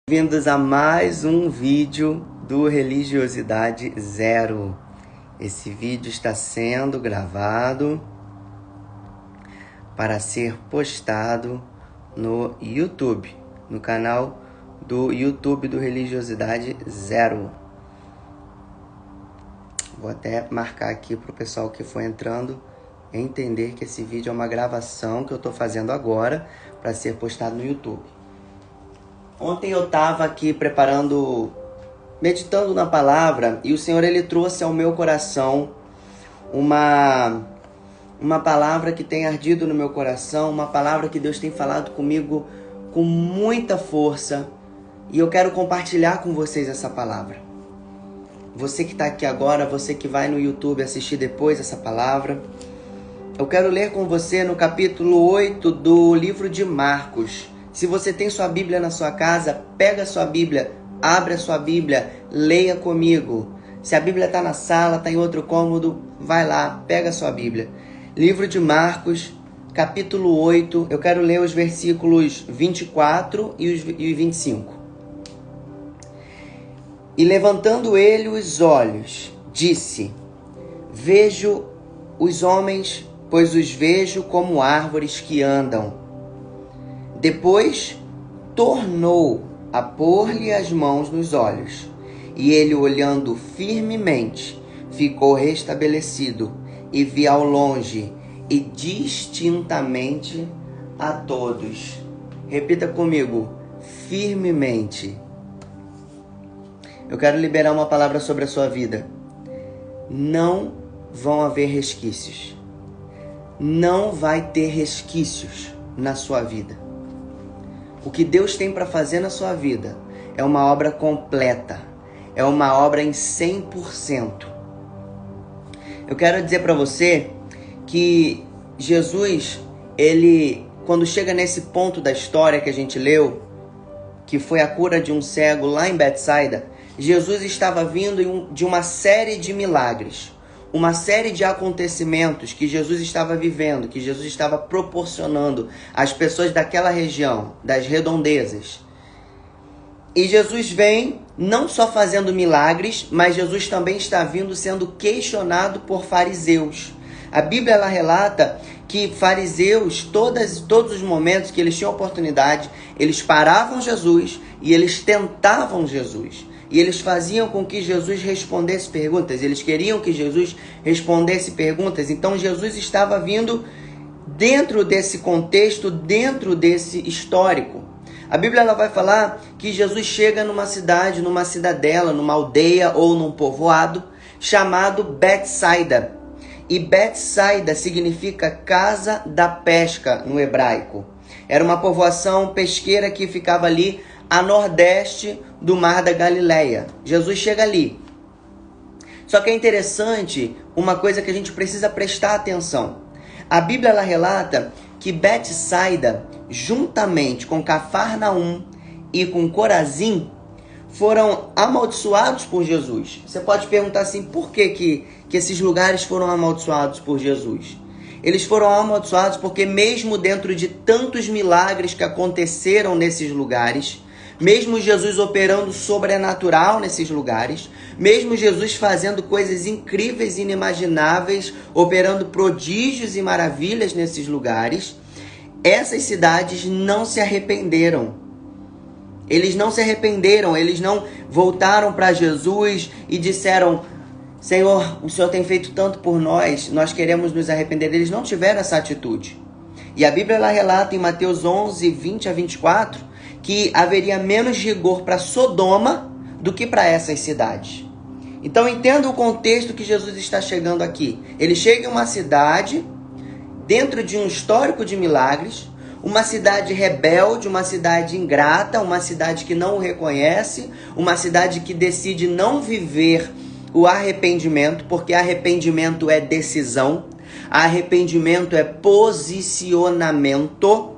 Bem-vindos a mais um vídeo do Religiosidade Zero. Esse vídeo está sendo gravado para ser postado no YouTube, no canal do YouTube do Religiosidade Zero. Vou até marcar aqui para o pessoal que for entrando entender que esse vídeo é uma gravação que eu estou fazendo agora para ser postado no YouTube. Ontem eu estava aqui meditando na palavra, e o Senhor ele trouxe ao meu coração uma palavra que tem ardido no meu coração, uma palavra que Deus tem falado comigo com muita força, e eu quero compartilhar com vocês essa palavra. Você que está aqui agora, você que vai no YouTube assistir depois essa palavra, eu quero ler com você no capítulo 8 do livro de Marcos. Se você tem sua Bíblia na sua casa, pega a sua Bíblia, abre a sua Bíblia, leia comigo. Se a Bíblia está na sala, está em outro cômodo, vai lá, pega a sua Bíblia. Livro de Marcos, capítulo 8, eu quero ler os versículos 24 e 25. E levantando ele os olhos, disse: Vejo os homens, pois os vejo como árvores que andam. Depois tornou a pôr-lhe as mãos nos olhos, e ele, olhando firmemente, ficou restabelecido, e via ao longe e distintamente a todos. Repita comigo: firmemente. Eu quero liberar uma palavra sobre a sua vida. Não vão haver resquícios. Não vai ter resquícios na sua vida. O que Deus tem para fazer na sua vida é uma obra completa, é uma obra em 100%. Eu quero dizer para você que Jesus, ele, quando chega nesse ponto da história que a gente leu, que foi a cura de um cego lá em Betsaida, Jesus estava vindo de uma série de milagres, uma série de acontecimentos que Jesus estava vivendo, que Jesus estava proporcionando às pessoas daquela região, das redondezas. E Jesus vem não só fazendo milagres, mas Jesus também está vindo sendo questionado por fariseus. A Bíblia ela relata que fariseus, todos os momentos que eles tinham oportunidade, eles paravam Jesus e eles tentavam Jesus. E eles faziam com que Jesus respondesse perguntas. Eles queriam que Jesus respondesse perguntas. Então Jesus estava vindo dentro desse contexto, dentro desse histórico. A Bíblia ela vai falar que Jesus chega numa cidade, numa cidadela, numa aldeia ou num povoado chamado Betsaida. E Betsaida significa casa da pesca no hebraico. Era uma povoação pesqueira que ficava ali a nordeste do Mar da Galileia. Jesus chega ali. Só que é interessante uma coisa que a gente precisa prestar atenção. A Bíblia ela relata que Betsaida, juntamente com Cafarnaum e com Corazim, foram amaldiçoados por Jesus. Você pode perguntar assim, por que esses lugares foram amaldiçoados por Jesus? Eles foram amaldiçoados porque mesmo dentro de tantos milagres que aconteceram nesses lugares, mesmo Jesus operando sobrenatural nesses lugares, mesmo Jesus fazendo coisas incríveis e inimagináveis, operando prodígios e maravilhas nesses lugares, essas cidades não se arrependeram. Eles não se arrependeram, eles não voltaram para Jesus e disseram: Senhor, o Senhor tem feito tanto por nós, nós queremos nos arrepender. Eles não tiveram essa atitude. E a Bíblia ela relata em Mateus 11, 20 a 24, que haveria menos rigor para Sodoma do que para essas cidades. Então entenda o contexto que Jesus está chegando aqui. Ele chega em uma cidade, dentro de um histórico de milagres, uma cidade rebelde, uma cidade ingrata, uma cidade que não o reconhece, uma cidade que decide não viver o arrependimento, porque arrependimento é decisão, arrependimento é posicionamento.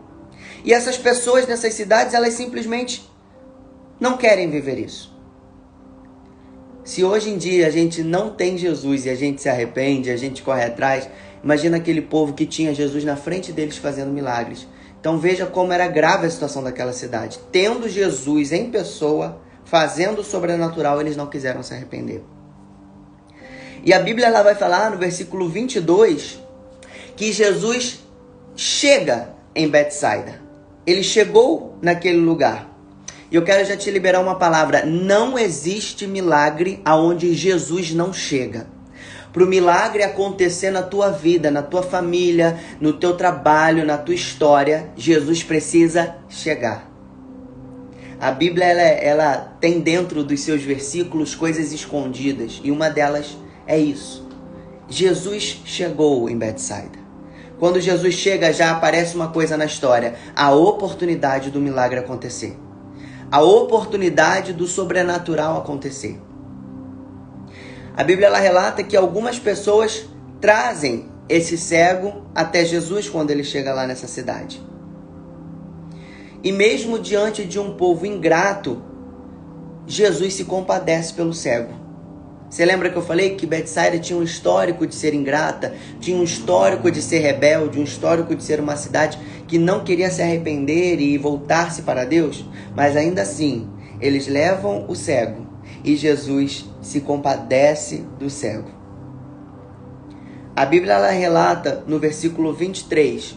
E essas pessoas nessas cidades, elas simplesmente não querem viver isso. Se hoje em dia a gente não tem Jesus e a gente se arrepende, a gente corre atrás, imagina aquele povo que tinha Jesus na frente deles fazendo milagres. Então veja como era grave a situação daquela cidade. Tendo Jesus em pessoa, fazendo o sobrenatural, eles não quiseram se arrepender. E a Bíblia ela vai falar no versículo 22 que Jesus chega em Betsaida. Ele chegou naquele lugar. E eu quero já te liberar uma palavra. Não existe milagre aonde Jesus não chega. Para o milagre acontecer na tua vida, na tua família, no teu trabalho, na tua história, Jesus precisa chegar. A Bíblia ela tem dentro dos seus versículos coisas escondidas. E uma delas é isso. Jesus chegou em Betsaida. Quando Jesus chega, já aparece uma coisa na história. A oportunidade do milagre acontecer. A oportunidade do sobrenatural acontecer. A Bíblia ela relata que algumas pessoas trazem esse cego até Jesus quando ele chega lá nessa cidade. E mesmo diante de um povo ingrato, Jesus se compadece pelo cego. Você lembra que eu falei que Betsaida tinha um histórico de ser ingrata, tinha um histórico de ser rebelde, um histórico de ser uma cidade que não queria se arrepender e voltar-se para Deus? Mas ainda assim, eles levam o cego e Jesus se compadece do cego. A Bíblia ela relata no versículo 23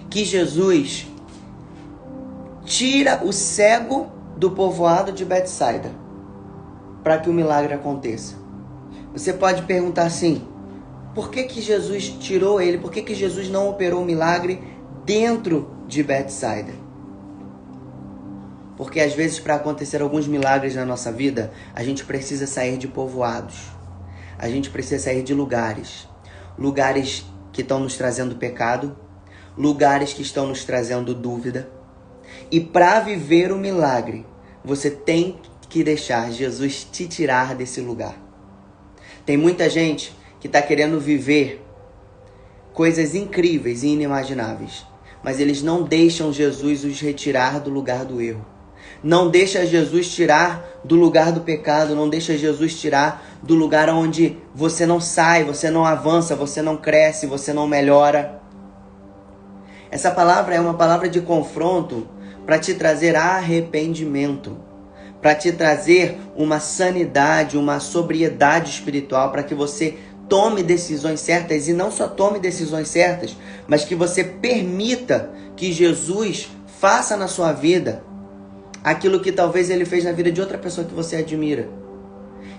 que Jesus tira o cego do povoado de Betsaida para que o milagre aconteça. Você pode perguntar assim, por que Jesus tirou ele? Por que Jesus não operou o milagre dentro de Betsaida? Porque às vezes para acontecer alguns milagres na nossa vida, a gente precisa sair de povoados. A gente precisa sair de lugares. Lugares que estão nos trazendo pecado, lugares que estão nos trazendo dúvida. E para viver o milagre, você tem que deixar Jesus te tirar desse lugar. Tem muita gente que está querendo viver coisas incríveis e inimagináveis, mas eles não deixam Jesus os retirar do lugar do erro. Não deixa Jesus tirar do lugar do pecado, não deixa Jesus tirar do lugar onde você não sai, você não avança, você não cresce, você não melhora. Essa palavra é uma palavra de confronto para te trazer arrependimento, para te trazer uma sanidade, uma sobriedade espiritual, para que você tome decisões certas, e não só tome decisões certas, mas que você permita que Jesus faça na sua vida aquilo que talvez ele fez na vida de outra pessoa que você admira.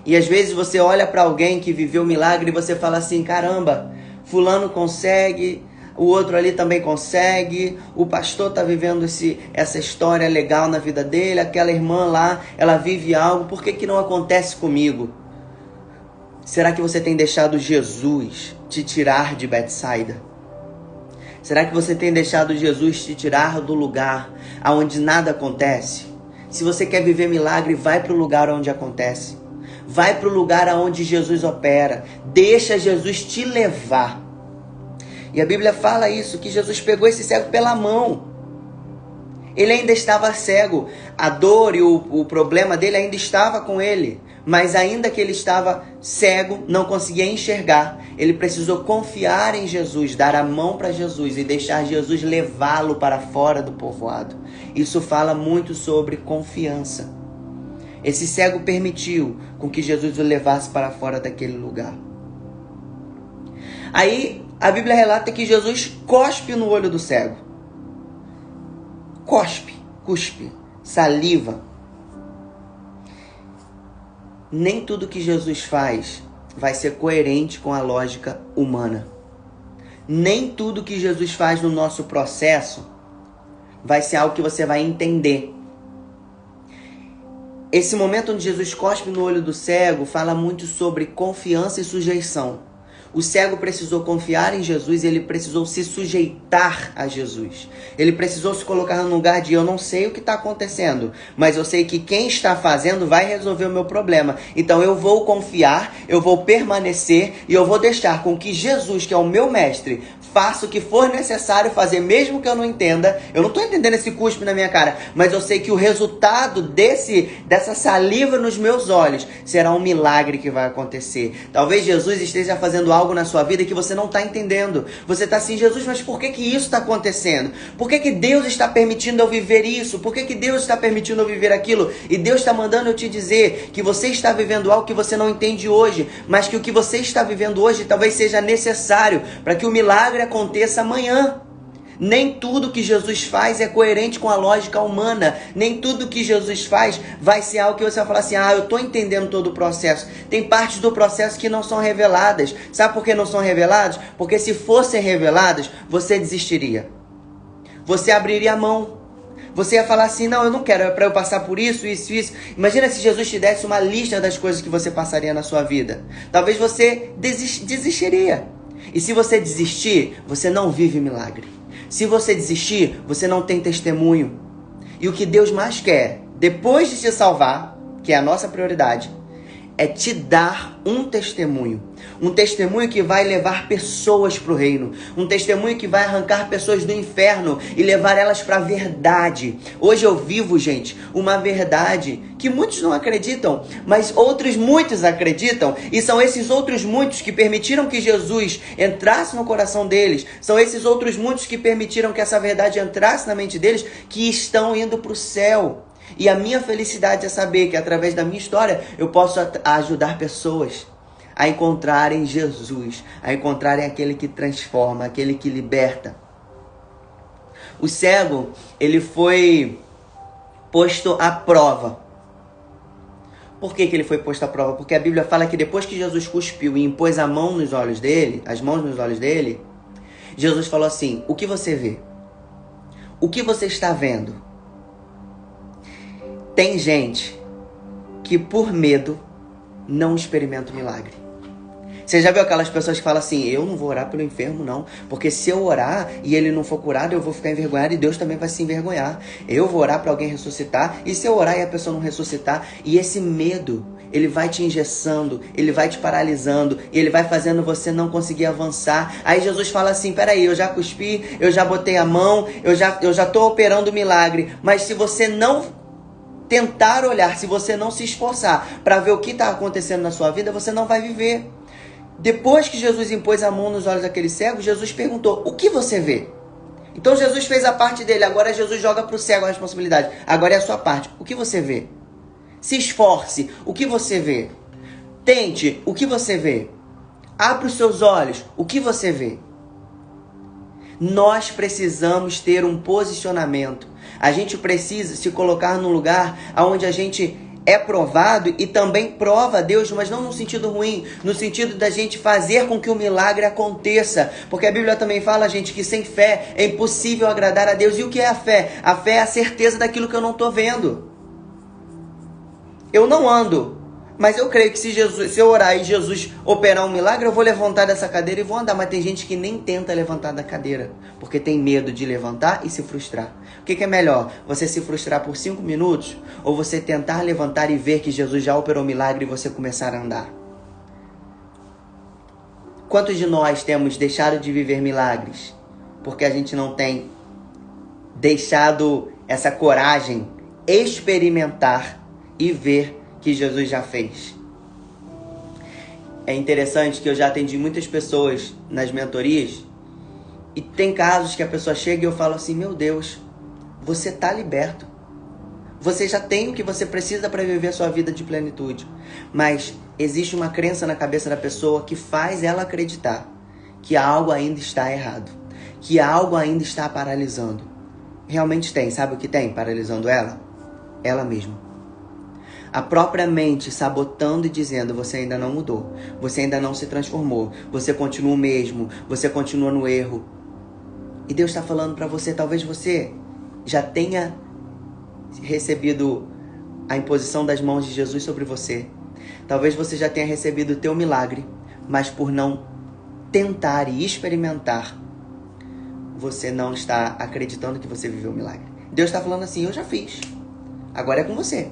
E às vezes você olha para alguém que viveu um milagre e você fala assim, caramba, fulano consegue, o outro ali também consegue, o pastor está vivendo essa história legal na vida dele, aquela irmã lá, ela vive algo, por que não acontece comigo? Será que você tem deixado Jesus te tirar de Betsaida? Será que você tem deixado Jesus te tirar do lugar onde nada acontece? Se você quer viver milagre, vai para o lugar onde acontece. Vai para o lugar onde Jesus opera. Deixa Jesus te levar. E a Bíblia fala isso, que Jesus pegou esse cego pela mão. Ele ainda estava cego. A dor e o problema dele ainda estava com ele. Mas ainda que ele estava cego, não conseguia enxergar. Ele precisou confiar em Jesus, dar a mão para Jesus e deixar Jesus levá-lo para fora do povoado. Isso fala muito sobre confiança. Esse cego permitiu com que Jesus o levasse para fora daquele lugar. Aí a Bíblia relata que Jesus cospe no olho do cego. Cuspe, saliva. Nem tudo que Jesus faz vai ser coerente com a lógica humana. Nem tudo que Jesus faz no nosso processo vai ser algo que você vai entender. Esse momento onde Jesus cospe no olho do cego fala muito sobre confiança e sujeição. O cego precisou confiar em Jesus, ele precisou se sujeitar a Jesus. Ele precisou se colocar no lugar de eu não sei o que está acontecendo, mas eu sei que quem está fazendo vai resolver o meu problema. Então eu vou confiar, eu vou permanecer e eu vou deixar com que Jesus, que é o meu mestre, faço o que for necessário fazer, mesmo que eu não entenda. Eu não estou entendendo esse cuspe na minha cara, mas eu sei que o resultado dessa saliva nos meus olhos será um milagre que vai acontecer. Talvez Jesus esteja fazendo algo na sua vida que você não está entendendo. Você está assim, Jesus, mas por que isso está acontecendo? Por que Deus está permitindo eu viver isso? Por que Deus está permitindo eu viver aquilo? E Deus está mandando eu te dizer que você está vivendo algo que você não entende hoje, mas que o que você está vivendo hoje talvez seja necessário para que o milagre aconteça amanhã. Nem tudo que Jesus faz é coerente com a lógica humana. Nem tudo que Jesus faz vai ser algo que você vai falar assim, eu estou entendendo todo o processo. Tem partes do processo que não são reveladas. Sabe por que não são reveladas? Porque se fossem reveladas, você desistiria. Você abriria a mão. Você ia falar assim, não, eu não quero, é para eu passar por isso, isso, isso. Imagina se Jesus te desse uma lista das coisas que você passaria na sua vida. Talvez você desistiria. E se você desistir, você não vive milagre. Se você desistir, você não tem testemunho. E o que Deus mais quer, depois de te salvar, que é a nossa prioridade, é te dar um testemunho. Um testemunho que vai levar pessoas para o reino. Um testemunho que vai arrancar pessoas do inferno e levar elas para a verdade. Hoje eu vivo, gente, uma verdade que muitos não acreditam, mas muitos acreditam. E são esses outros muitos que permitiram que Jesus entrasse no coração deles. São esses outros muitos que permitiram que essa verdade entrasse na mente deles, que estão indo para o céu. E a minha felicidade é saber que através da minha história eu posso ajudar pessoas a encontrarem Jesus, a encontrarem aquele que transforma, aquele que liberta. O cego, ele foi posto à prova. Por que ele foi posto à prova? Porque a Bíblia fala que depois que Jesus cuspiu e impôs a mão nos olhos dele, as mãos nos olhos dele, Jesus falou assim, o que você vê? O que você está vendo? Tem gente que por medo não experimenta o milagre. Você já viu aquelas pessoas que falam assim, eu não vou orar pelo enfermo não, porque se eu orar e ele não for curado, eu vou ficar envergonhado e Deus também vai se envergonhar. Eu vou orar para alguém ressuscitar e se eu orar e a pessoa não ressuscitar, e esse medo, ele vai te engessando, ele vai te paralisando, e ele vai fazendo você não conseguir avançar. Aí Jesus fala assim, peraí, eu já cuspi, eu já botei a mão, eu já estou operando o milagre, mas se você não tentar olhar, se você não se esforçar para ver o que está acontecendo na sua vida, você não vai viver. Depois que Jesus impôs a mão nos olhos daquele cego, Jesus perguntou, o que você vê? Então Jesus fez a parte dele, agora Jesus joga para o cego a responsabilidade. Agora é a sua parte, o que você vê? Se esforce, o que você vê? Tente, o que você vê? Abra os seus olhos, o que você vê? Nós precisamos ter um posicionamento. A gente precisa se colocar num lugar onde a gente é provado e também prova a Deus, mas não no sentido ruim, no sentido da gente fazer com que o milagre aconteça. Porque a Bíblia também fala, gente, que sem fé é impossível agradar a Deus. E o que é a fé? A fé é a certeza daquilo que eu não estou vendo. Eu não ando, mas eu creio que se eu orar e Jesus operar um milagre, eu vou levantar dessa cadeira e vou andar. Mas tem gente que nem tenta levantar da cadeira, porque tem medo de levantar e se frustrar. O que é melhor? Você se frustrar por 5 minutos? Ou você tentar levantar e ver que Jesus já operou um milagre e você começar a andar? Quantos de nós temos deixado de viver milagres? Porque a gente não tem deixado essa coragem experimentar e ver que Jesus já fez. É interessante que eu já atendi muitas pessoas nas mentorias e tem casos que a pessoa chega e eu falo assim, meu Deus, você está liberto. Você já tem o que você precisa para viver a sua vida de plenitude. Mas existe uma crença na cabeça da pessoa que faz ela acreditar que algo ainda está errado, que algo ainda está paralisando. Realmente tem, sabe o que tem paralisando ela? Ela mesma. A própria mente sabotando e dizendo, você ainda não mudou, você ainda não se transformou, você continua o mesmo, você continua no erro. E Deus está falando para você, talvez você já tenha recebido a imposição das mãos de Jesus sobre você. Talvez você já tenha recebido o teu milagre, mas por não tentar e experimentar, você não está acreditando que você viveu o milagre. Deus está falando assim, eu já fiz, agora é com você.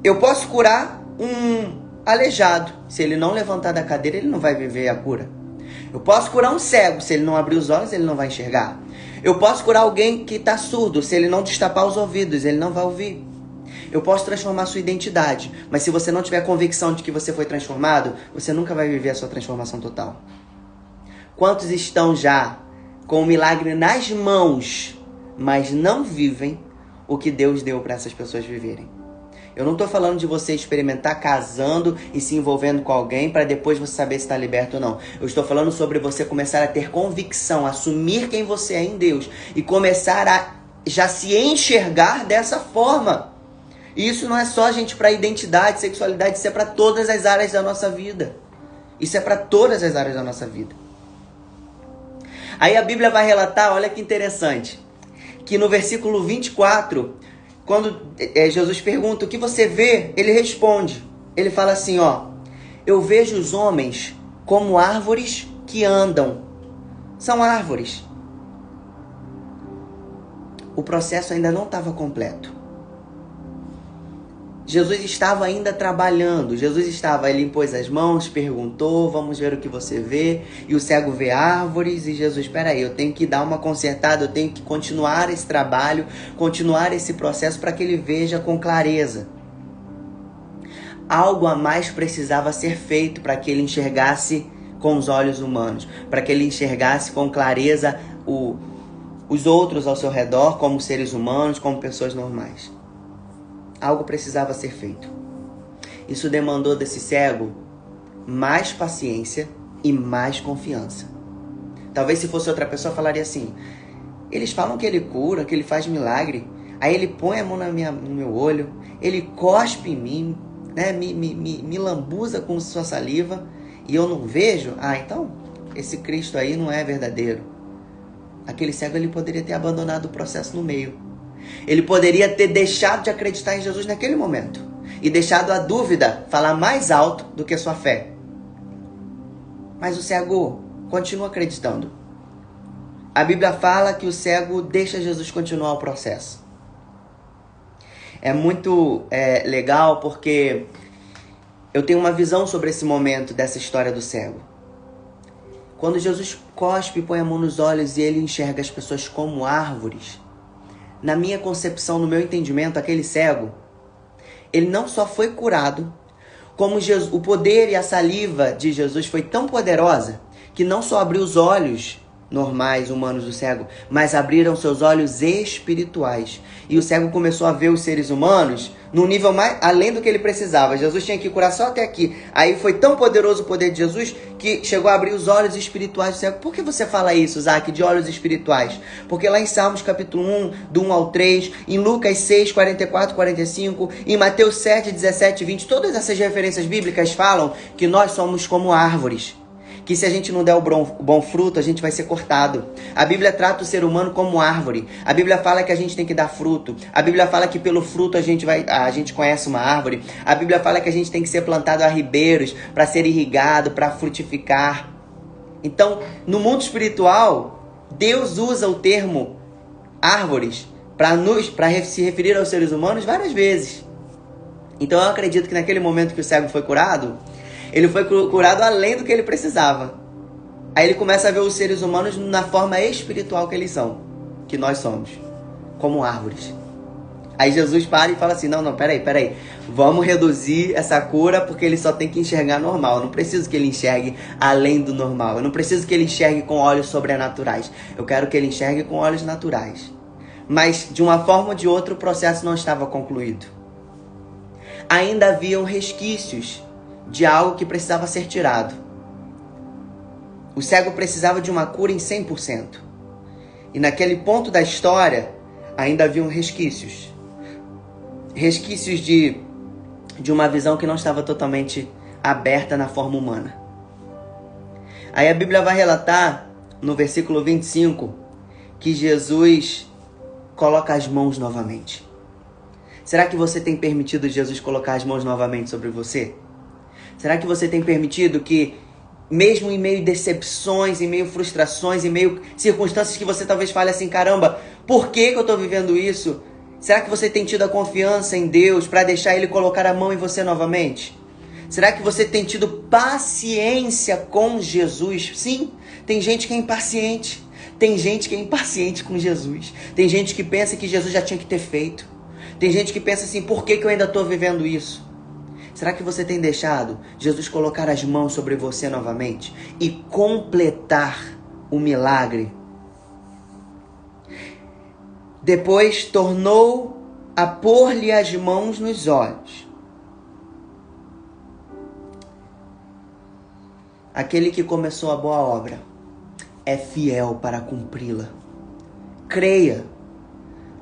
Eu posso curar um aleijado. Se ele não levantar da cadeira, ele não vai viver a cura. Eu posso curar um cego, se ele não abrir os olhos, ele não vai enxergar. Eu posso curar alguém que está surdo, se ele não destapar os ouvidos, ele não vai ouvir. Eu posso transformar a sua identidade, mas se você não tiver convicção de que você foi transformado, você nunca vai viver a sua transformação total. Quantos estão já com o milagre nas mãos, mas não vivem o que Deus deu para essas pessoas viverem? Eu não estou falando de você experimentar casando e se envolvendo com alguém para depois você saber se está liberto ou não. Eu estou falando sobre você começar a ter convicção, assumir quem você é em Deus e começar a já se enxergar dessa forma. E isso não é só, gente, para identidade, sexualidade, isso é para todas as áreas da nossa vida. Isso é para todas as áreas da nossa vida. Aí a Bíblia vai relatar, olha que interessante, que no versículo 24, quando Jesus pergunta o que você vê, ele responde. Ele fala assim, ó, eu vejo os homens como árvores que andam. São árvores. O processo ainda não estava completo. Jesus estava ainda trabalhando. Ele impôs as mãos, perguntou, vamos ver o que você vê. E o cego vê árvores e Jesus, espera aí, eu tenho que dar uma consertada, eu tenho que continuar esse trabalho, continuar esse processo para que ele veja com clareza. Algo a mais precisava ser feito para que ele enxergasse com os olhos humanos, para que ele enxergasse com clareza os outros ao seu redor como seres humanos, como pessoas normais. Algo precisava ser feito. Isso demandou desse cego mais paciência e mais confiança. Talvez se fosse outra pessoa falaria assim, eles falam que ele cura, que ele faz milagre, aí ele põe a mão no meu olho, ele cospe em mim, né, me lambuza com sua saliva e eu não vejo. Ah, então esse Cristo aí não é verdadeiro. Aquele cego ele poderia ter abandonado o processo no meio. Ele poderia ter deixado de acreditar em Jesus naquele momento e deixado a dúvida falar mais alto do que a sua fé. Mas o cego continua acreditando. A Bíblia fala que o cego deixa Jesus continuar o processo. É muito legal porque eu tenho uma visão sobre esse momento dessa história do cego. Quando Jesus cospe e põe a mão nos olhos e ele enxerga as pessoas como árvores, na minha concepção, no meu entendimento, aquele cego, ele não só foi curado, como Jesus, o poder e a saliva de Jesus foi tão poderosa que não só abriu os olhos normais, humanos do cego, mas abriram seus olhos espirituais. E o cego começou a ver os seres humanos num nível mais além do que ele precisava. Jesus tinha que curar só até aqui. Aí foi tão poderoso o poder de Jesus que chegou a abrir os olhos espirituais do cego. Por que você fala isso, Zac, de olhos espirituais? Porque lá em Salmos capítulo 1, do 1 ao 3, em Lucas 6, 44, 45, em Mateus 7, 17, 20, todas essas referências bíblicas falam que nós somos como árvores. Que se a gente não der o bom fruto, a gente vai ser cortado. A Bíblia trata o ser humano como árvore. A Bíblia fala que a gente tem que dar fruto. A Bíblia fala que pelo fruto a gente conhece uma árvore. A Bíblia fala que a gente tem que ser plantado a ribeiros para ser irrigado, para frutificar. Então, no mundo espiritual, Deus usa o termo árvores para se referir aos seres humanos várias vezes. Então eu acredito que naquele momento que o cego foi curado, ele foi curado além do que ele precisava. Aí ele começa a ver os seres humanos na forma espiritual que eles são, que nós somos, como árvores. Aí Jesus para e fala assim, não, peraí. Vamos reduzir essa cura porque ele só tem que enxergar normal. Eu não preciso que ele enxergue além do normal. Eu não preciso que ele enxergue com olhos sobrenaturais. Eu quero que ele enxergue com olhos naturais. Mas de uma forma ou de outra o processo não estava concluído. Ainda haviam resquícios de algo que precisava ser tirado. O cego precisava de uma cura em 100%. E naquele ponto da história, ainda haviam resquícios. Resquícios de uma visão que não estava totalmente aberta na forma humana. Aí a Bíblia vai relatar, no versículo 25, que Jesus coloca as mãos novamente. Será que você tem permitido Jesus colocar as mãos novamente sobre você? Será que você tem permitido que, mesmo em meio a decepções, em meio a frustrações, em meio a circunstâncias que você talvez fale assim, caramba, por que eu estou vivendo isso? Será que você tem tido a confiança em Deus para deixar Ele colocar a mão em você novamente? Será que você tem tido paciência com Jesus? Sim, tem gente que é impaciente. Tem gente que é impaciente com Jesus. Tem gente que pensa que Jesus já tinha que ter feito. Tem gente que pensa assim, por que eu ainda estou vivendo isso? Será que você tem deixado Jesus colocar as mãos sobre você novamente e completar o milagre? Depois tornou a pôr-lhe as mãos nos olhos. Aquele que começou a boa obra é fiel para cumpri-la. Creia.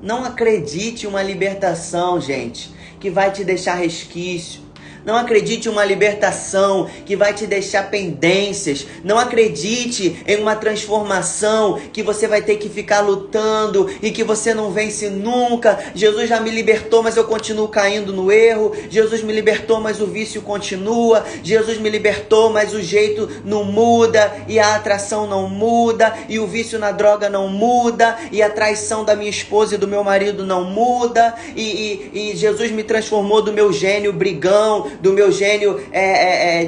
Não acredite em uma libertação, gente, que vai te deixar resquício. Não acredite em uma libertação que vai te deixar pendências. Não acredite em uma transformação que você vai ter que ficar lutando e que você não vence nunca. Jesus já me libertou, mas eu continuo caindo no erro. Jesus me libertou, mas o vício continua. Jesus me libertou, mas o jeito não muda e a atração não muda e o vício na droga não muda e a traição da minha esposa e do meu marido não muda e Jesus me transformou do meu gênio brigão, do meu gênio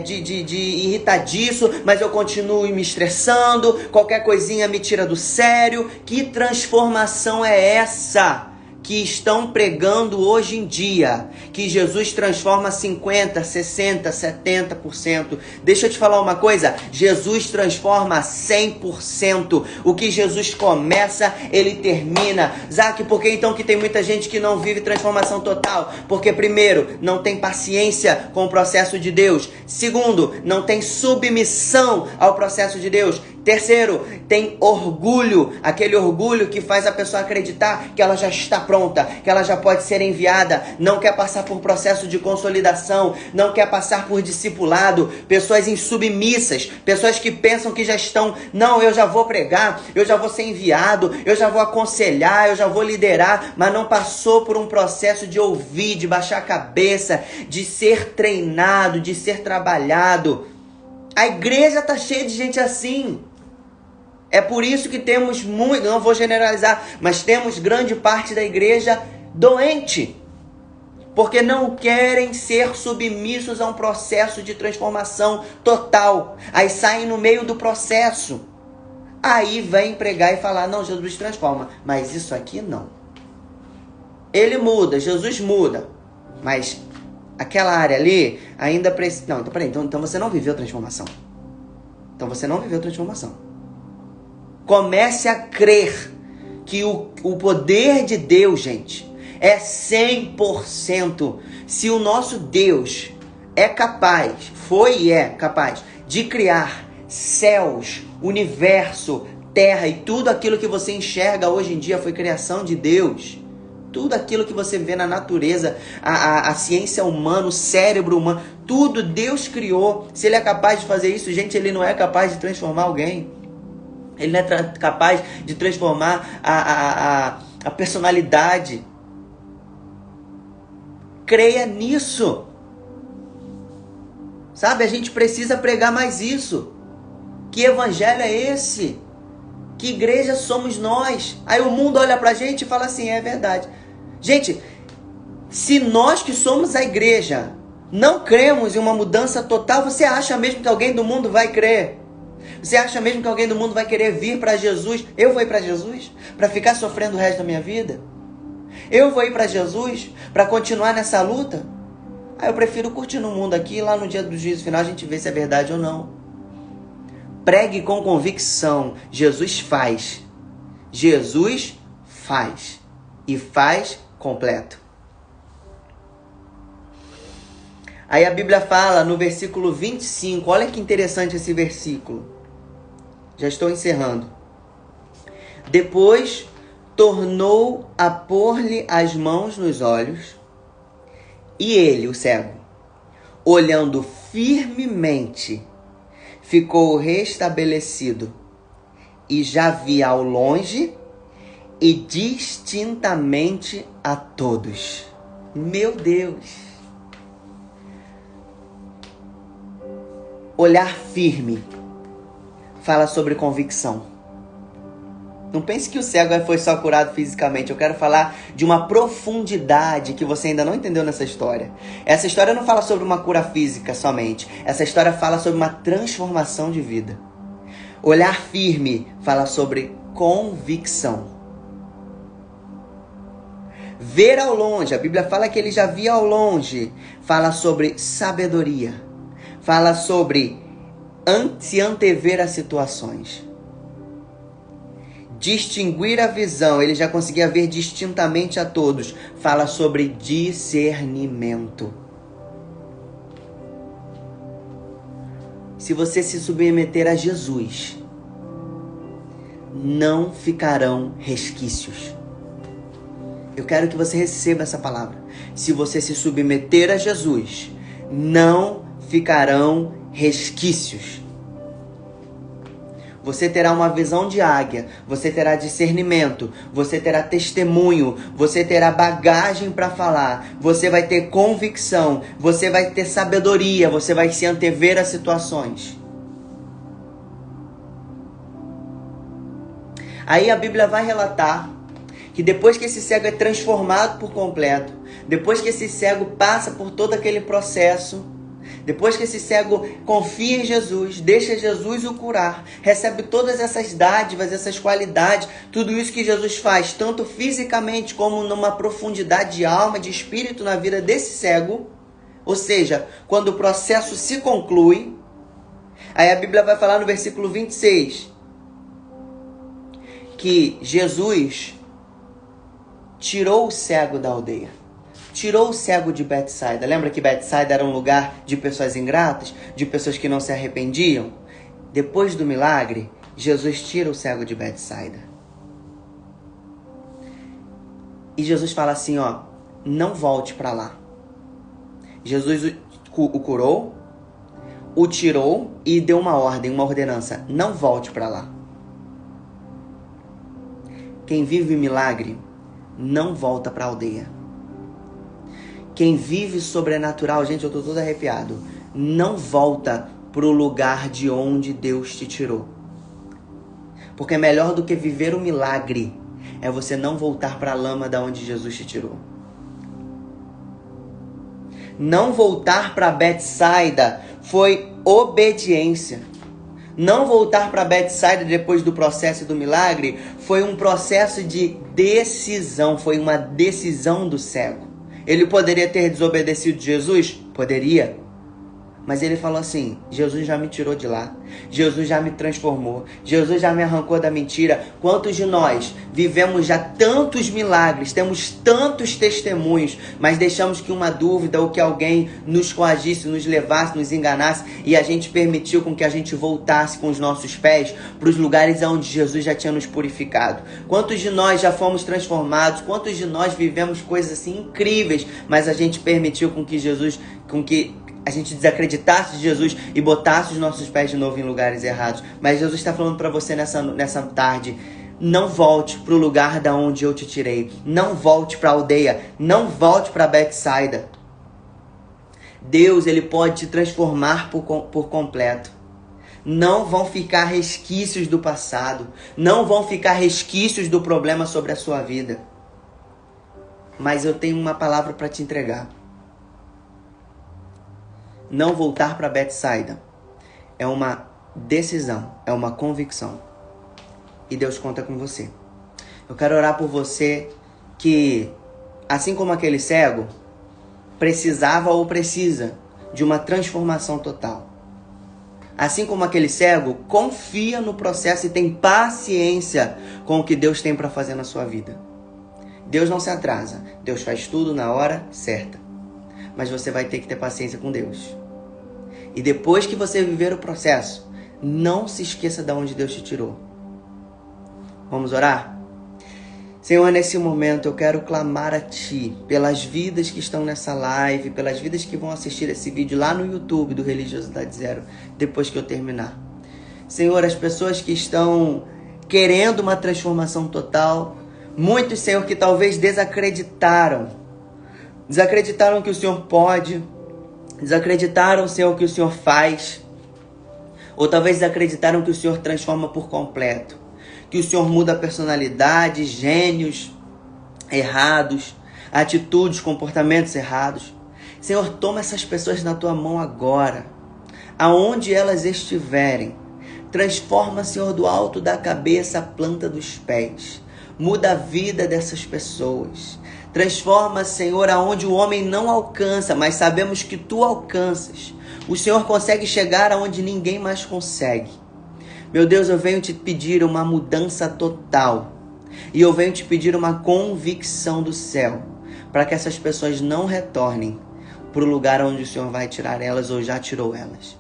de irritadiço, mas eu continuo me estressando, qualquer coisinha me tira do sério. Que transformação é essa que estão pregando hoje em dia? Que Jesus transforma 50%, 60%, 70%. Deixa eu te falar uma coisa, Jesus transforma 100%. O que Jesus começa, Ele termina. Zac, por que então que tem muita gente que não vive transformação total? Porque primeiro, não tem paciência com o processo de Deus. Segundo, não tem submissão ao processo de Deus. Terceiro, tem orgulho, aquele orgulho que faz a pessoa acreditar que ela já está pronta, que ela já pode ser enviada, não quer passar por processo de consolidação, não quer passar por discipulado. Pessoas insubmissas, pessoas que pensam que já estão, não, eu já vou pregar, eu já vou ser enviado, eu já vou aconselhar, eu já vou liderar, mas não passou por um processo de ouvir, de baixar a cabeça, de ser treinado, de ser trabalhado. A igreja está cheia de gente assim. É por isso que temos muito, não vou generalizar, mas temos grande parte da igreja doente. Porque não querem ser submissos a um processo de transformação total. Aí saem no meio do processo. Aí vem pregar e falar, não, Jesus transforma. Mas isso aqui não. Ele muda, Jesus muda. Mas aquela área ali ainda precisa... Não, então peraí, então você não viveu transformação. Então você não viveu transformação. Comece a crer que o poder de Deus, gente, é 100%. Se o nosso Deus é capaz, foi e é capaz de criar céus, universo, terra e tudo aquilo que você enxerga hoje em dia foi criação de Deus. Tudo aquilo que você vê na natureza, a ciência humana, o cérebro humano, tudo Deus criou. Se Ele é capaz de fazer isso, gente, Ele não é capaz de transformar alguém. Ele não é capaz de transformar a personalidade. Creia nisso. Sabe, a gente precisa pregar mais isso. Que evangelho é esse? Que igreja somos nós? Aí o mundo olha pra gente e fala assim, é verdade. Gente, se nós que somos a igreja não cremos em uma mudança total, você acha mesmo que alguém do mundo vai crer? Você acha mesmo que alguém do mundo vai querer vir para Jesus? Eu vou ir para Jesus para ficar sofrendo o resto da minha vida? Eu vou ir para Jesus para continuar nessa luta? Eu prefiro curtir no mundo aqui, lá no dia do juízo final a gente vê se é verdade ou não. Pregue com convicção. Jesus faz. Jesus faz. E faz completo. Aí a Bíblia fala no versículo 25, olha que interessante esse versículo. Já estou encerrando. Depois tornou a pôr-lhe as mãos nos olhos, e ele, o cego, olhando firmemente, ficou restabelecido, e já via ao longe e distintamente a todos. Meu Deus! Olhar firme fala sobre convicção. Não pense que o cego foi só curado fisicamente. Eu quero falar de uma profundidade que você ainda não entendeu nessa história. Essa história não fala sobre uma cura física somente. Essa história fala sobre uma transformação de vida. Olhar firme fala sobre convicção. Ver ao longe, a Bíblia fala que ele já via ao longe. Fala sobre sabedoria. Fala sobre se antever a situações. Distinguir a visão, ele já conseguia ver distintamente a todos. Fala sobre discernimento. Se você se submeter a Jesus, não ficarão resquícios. Eu quero que você receba essa palavra. Se você se submeter a Jesus, não ficarão resquícios. Você terá uma visão de águia, você terá discernimento, você terá testemunho, você terá bagagem para falar, você vai ter convicção, você vai ter sabedoria, você vai se antever a situações. Aí a Bíblia vai relatar que depois que esse cego é transformado por completo, depois que esse cego passa por todo aquele processo, depois que esse cego confia em Jesus, deixa Jesus o curar, recebe todas essas dádivas, essas qualidades, tudo isso que Jesus faz, tanto fisicamente como numa profundidade de alma, de espírito na vida desse cego, ou seja, quando o processo se conclui, aí a Bíblia vai falar no versículo 26, que Jesus tirou o cego da aldeia. Tirou o cego de Betsaida. Lembra que Betsaida era um lugar de pessoas ingratas? De pessoas que não se arrependiam? Depois do milagre, Jesus tira o cego de Betsaida. E Jesus fala assim, ó, não volte para lá. Jesus o curou, o tirou e deu uma ordem, uma ordenança. Não volte para lá. Quem vive milagre não volta para a aldeia. Quem vive sobrenatural, gente, eu tô todo arrepiado, não volta pro lugar de onde Deus te tirou. Porque melhor do que viver o milagre é você não voltar para a lama da onde Jesus te tirou. Não voltar para Betsaida foi obediência. Não voltar para Betsaida depois do processo do milagre foi um processo de decisão, foi uma decisão do cego. Ele poderia ter desobedecido Jesus? Poderia. Mas ele falou assim, Jesus já me tirou de lá. Jesus já me transformou. Jesus já me arrancou da mentira. Quantos de nós vivemos já tantos milagres, temos tantos testemunhos, mas deixamos que uma dúvida ou que alguém nos coagisse, nos levasse, nos enganasse e a gente permitiu com que a gente voltasse com os nossos pés para os lugares onde Jesus já tinha nos purificado? Quantos de nós já fomos transformados? Quantos de nós vivemos coisas assim incríveis, mas a gente permitiu com que a gente desacreditasse de Jesus e botasse os nossos pés de novo em lugares errados? Mas Jesus está falando para você nessa tarde, não volte para o lugar da onde eu te tirei. Não volte para a aldeia. Não volte para Betsaida. Deus, ele pode te transformar por completo. Não vão ficar resquícios do passado. Não vão ficar resquícios do problema sobre a sua vida. Mas eu tenho uma palavra para te entregar. Não voltar para Betsaida é uma decisão, é uma convicção. E Deus conta com você. Eu quero orar por você que, assim como aquele cego, precisava ou precisa de uma transformação total. Assim como aquele cego, confia no processo e tem paciência com o que Deus tem para fazer na sua vida. Deus não se atrasa. Deus faz tudo na hora certa. Mas você vai ter que ter paciência com Deus. E depois que você viver o processo, não se esqueça de onde Deus te tirou. Vamos orar? Senhor, nesse momento eu quero clamar a Ti pelas vidas que estão nessa live, pelas vidas que vão assistir esse vídeo lá no YouTube do Religiosidade Zero, depois que eu terminar. Senhor, as pessoas que estão querendo uma transformação total, muitos, Senhor, que talvez desacreditaram que o Senhor pode, desacreditaram, Senhor, que o Senhor faz, ou talvez desacreditaram que o Senhor transforma por completo. que o Senhor muda a personalidade, gênios errados, atitudes, comportamentos errados. Senhor, toma essas pessoas na tua mão agora, aonde elas estiverem. Transforma, Senhor, do alto da cabeça à planta dos pés. Muda a vida dessas pessoas. Transforma, Senhor, aonde o homem não alcança, mas sabemos que tu alcanças. O Senhor consegue chegar aonde ninguém mais consegue. Meu Deus, eu venho te pedir uma mudança total. E eu venho te pedir uma convicção do céu, para que essas pessoas não retornem para o lugar onde o Senhor vai tirar elas ou já tirou elas.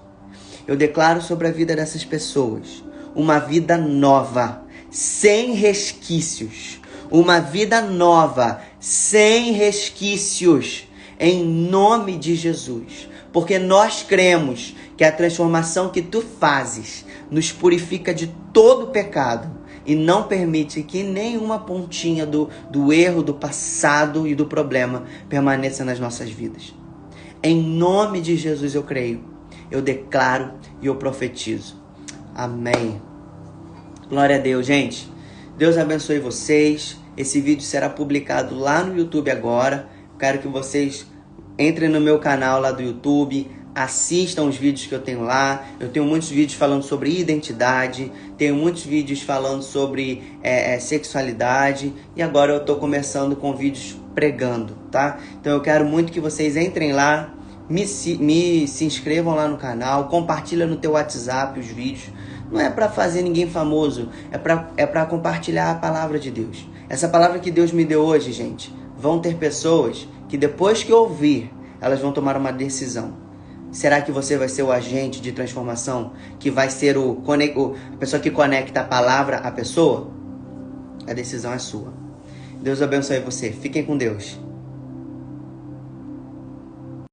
Eu declaro sobre a vida dessas pessoas uma vida nova, sem resquícios. Uma vida nova, sem resquícios, em nome de Jesus. Porque nós cremos que a transformação que tu fazes nos purifica de todo pecado e não permite que nenhuma pontinha do erro, do passado e do problema permaneça nas nossas vidas. Em nome de Jesus eu creio, eu declaro e eu profetizo. Amém. Glória a Deus, gente. Deus abençoe vocês. Esse vídeo será publicado lá no YouTube agora. Quero que vocês entrem no meu canal lá do YouTube, assistam os vídeos que eu tenho lá. Eu tenho muitos vídeos falando sobre identidade, tenho muitos vídeos falando sobre sexualidade, e agora eu estou começando com vídeos pregando, tá? Então eu quero muito que vocês entrem lá, se inscrevam lá no canal, compartilha no teu WhatsApp os vídeos. Não é para fazer ninguém famoso, é para compartilhar a palavra de Deus. Essa palavra que Deus me deu hoje, gente, vão ter pessoas que depois que ouvir, elas vão tomar uma decisão. Será que você vai ser o agente de transformação? Que vai ser a pessoa que conecta a palavra à pessoa? A decisão é sua. Deus abençoe você. Fiquem com Deus.